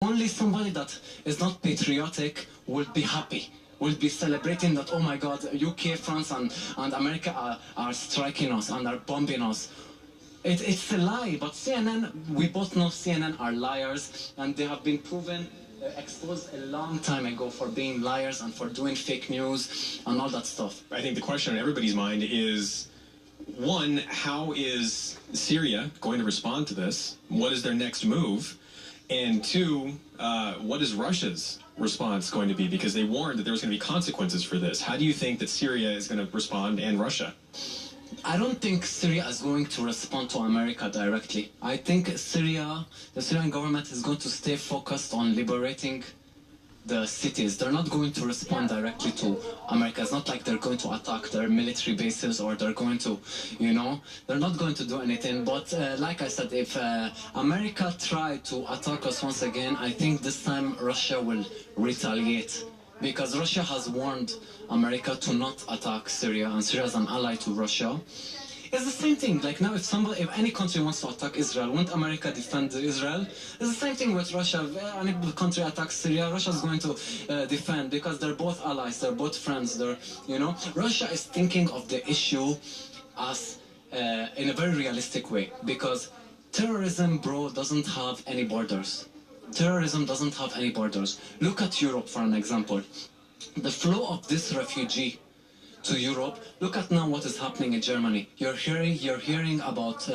only somebody that is not patriotic will be happy, will be celebrating that, oh my God, UK, France, and America are striking us and are bombing us. It's a lie, but CNN, we both know CNN are liars, and they have been proven, exposed a long time ago for being liars and for doing fake news and all that stuff. I think the question on everybody's mind is, one, how is Syria going to respond to this? What is their next move? And two, what is Russia's response going to be? Because they warned that there was going to be consequences for this. How do you think that Syria is going to respond, and Russia? I don't think Syria is going to respond to America directly. I think the Syrian government is going to stay focused on liberating the cities. They're not going to respond directly to America. It's not like they're going to attack their military bases, or they're going to, they're not going to do anything. But like I said, if America tried to attack us once again, I think this time Russia will retaliate. Because Russia has warned America to not attack Syria, and Syria is an ally to Russia. It's the same thing. Like now, if any country wants to attack Israel, won't America defend Israel? It's the same thing with Russia. If any country attacks Syria, Russia is going to defend, because they're both allies, they're both friends. Russia is thinking of the issue as in a very realistic way, because terrorism, bro, doesn't have any borders. Terrorism doesn't have any borders. Look at Europe for an example. The flow of this refugee to Europe, look at now what is happening in Germany. You're hearing about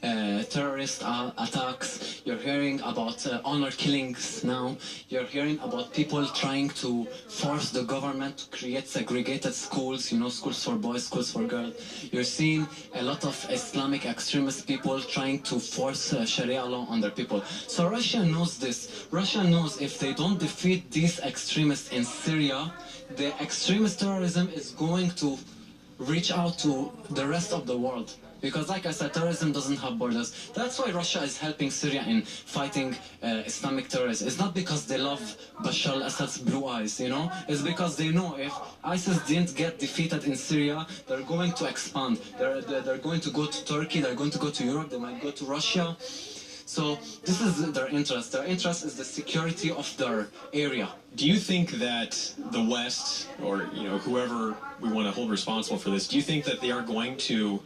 terrorist attacks. You're hearing about honor killings now. You're hearing about people trying to force the government to create segregated schools, schools for boys, schools for girls. You're seeing a lot of Islamic extremist people trying to force Sharia law on their people. So Russia knows this. Russia knows if they don't defeat these extremists in Syria, the extremist terrorism is going to reach out to the rest of the world. Because like I said, terrorism doesn't have borders. That's why Russia is helping Syria in fighting Islamic terrorists. It's not because they love Bashar al-Assad's blue eyes, It's because they know if ISIS didn't get defeated in Syria, they're going to expand. They're going to go to Turkey, they're going to go to Europe, they might go to Russia. So this is their interest. Their interest is the security of their area. Do you think that the West, or whoever we want to hold responsible for this, do you think that they are going to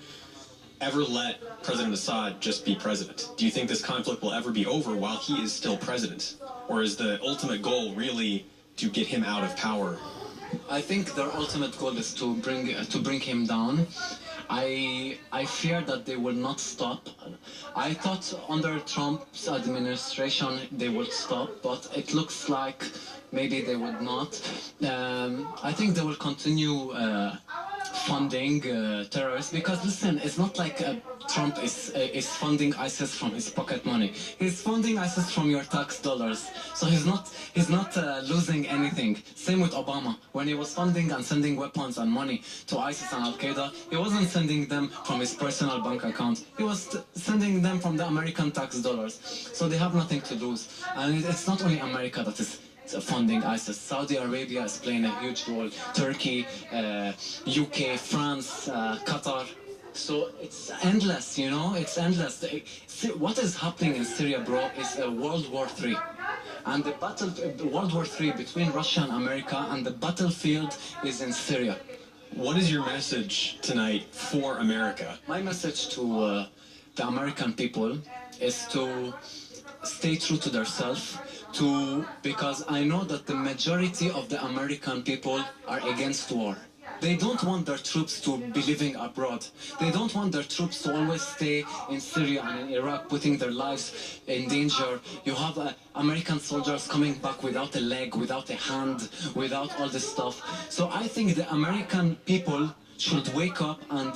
ever let President Assad just be president? Do you think this conflict will ever be over while he is still president? Or is the ultimate goal really to get him out of power? I think their ultimate goal is to bring him down. I fear that they will not stop. I thought under Trump's administration they would stop, but it looks like maybe they would not. I think they will continue funding terrorists, because listen, it's not like Trump is funding ISIS from his pocket money. He's funding ISIS from your tax dollars, so he's not losing anything. Same with Obama. When he was funding and sending weapons and money to ISIS and Al-Qaeda, he wasn't sending them from his personal bank account. He was sending them from the American tax dollars. So they have nothing to lose. And it's not only America that is funding ISIS. Saudi Arabia is playing a huge role. Turkey, UK, France, Qatar. So it's endless, it's endless. What is happening in Syria, bro, is a World War III. And the World War III between Russia and America, and the battlefield is in Syria. What is your message tonight for America? My message to the American people is to stay true to themselves, because I know that the majority of the American people are against war. They don't want their troops to be living abroad. They don't want their troops to always stay in Syria and in Iraq, putting their lives in danger. You have American soldiers coming back without a leg, without a hand, without all this stuff. So I think the American people should wake up and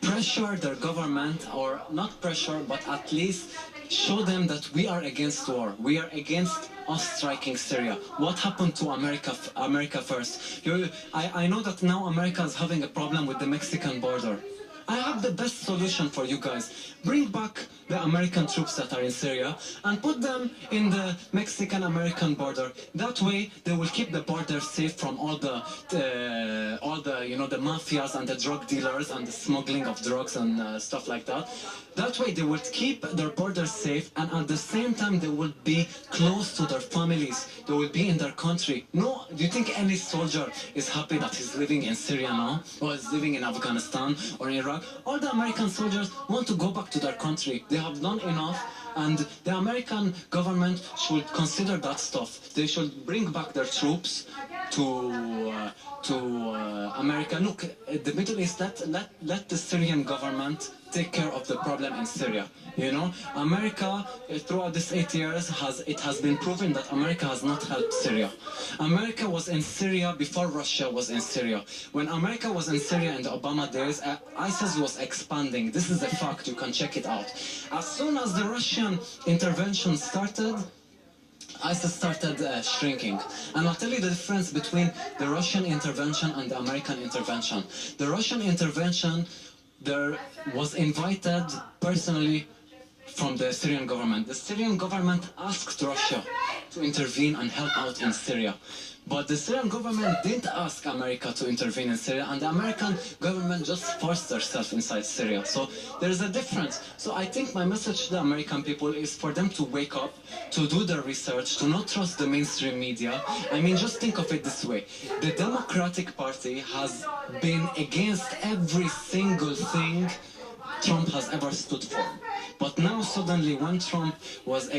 pressure their government, or not pressure, but at least show them that we are against war. We are against us striking Syria. What happened to America first? I know that now America is having a problem with the Mexican border. I have the best solution for you guys. Bring back the American troops that are in Syria and put them in the Mexican-American border. That way, they will keep the border safe from all the the mafias and the drug dealers and the smuggling of drugs and stuff like that. That way, they will keep their border safe, and at the same time, they will be close to their families. They will be in their country. No, do you think any soldier is happy that he's living in Syria now, or is living in Afghanistan or Iraq? All the American soldiers want to go back to their country. They have done enough, and the American government should consider that stuff. They should bring back their troops to America. Look, the Middle East, let the Syrian government take care of the problem in Syria. You know, America, throughout these 8 years, has been proven that America has not helped Syria. America was in Syria before Russia was in Syria. When America was in Syria in the Obama days, ISIS was expanding. This is a fact, you can check it out. As soon as the Russian intervention started, ISIS started shrinking. And I'll tell you the difference between the Russian intervention and the American intervention. The Russian intervention, there was invited personally from the Syrian government. The Syrian government asked Russia to intervene and help out in Syria. But the Syrian government didn't ask America to intervene in Syria, and the American government just forced herself inside Syria. So there is a difference. So I think my message to the American people is for them to wake up, to do their research, to not trust the mainstream media. I mean, just think of it this way. The Democratic Party has been against every single thing Trump has ever stood for. But now suddenly, when Trump was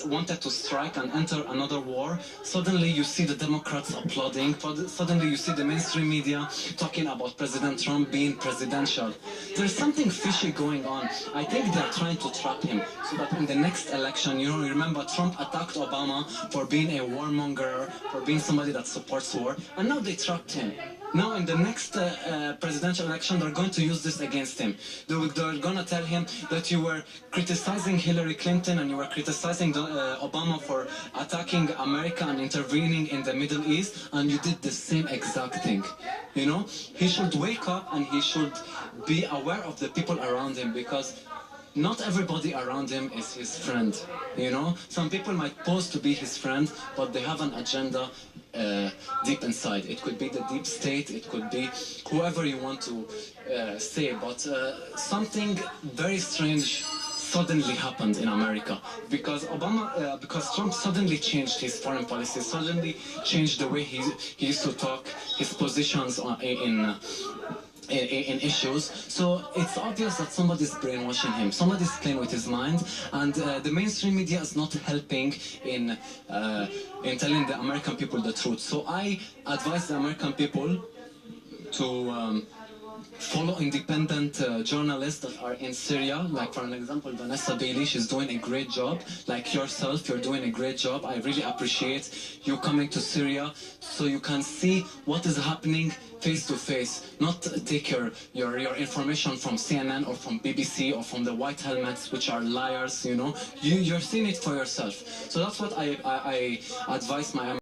wanted to strike and enter another war, suddenly you see the Democrats applauding. Suddenly you see the mainstream media talking about President Trump being presidential. There's something fishy going on. I think they're trying to trap him so that in the next election, you remember Trump attacked Obama for being a warmonger, for being somebody that supports war, and now they trapped him. Now in the next presidential election, they're going to use this against him. They're going to tell him that you were criticizing Hillary Clinton and you were criticizing Obama for attacking America and intervening in the Middle East, and you did the same exact thing. You know, he should wake up and he should be aware of the people around him, because not everybody around him is his friend. You know, some people might pose to be his friend, but they have an agenda deep inside. It could be the deep state, it could be whoever you want to say, but something very strange suddenly happened in America because because Trump suddenly changed his foreign policy, suddenly changed the way he used to talk, his positions in issues. So it's obvious that somebody's brainwashing him, somebody's playing with his mind, and the mainstream media is not helping in telling the American people the truth. So I advise the American people to follow independent journalists that are in Syria, like for an example Vanessa Bailey. She's doing a great job. Like yourself, you're doing a great job. I really appreciate you coming to Syria so you can see what is happening face to face, not take your information from CNN or from BBC or from the white helmets, which are liars. You know, you're seeing it for yourself. So that's what I advise my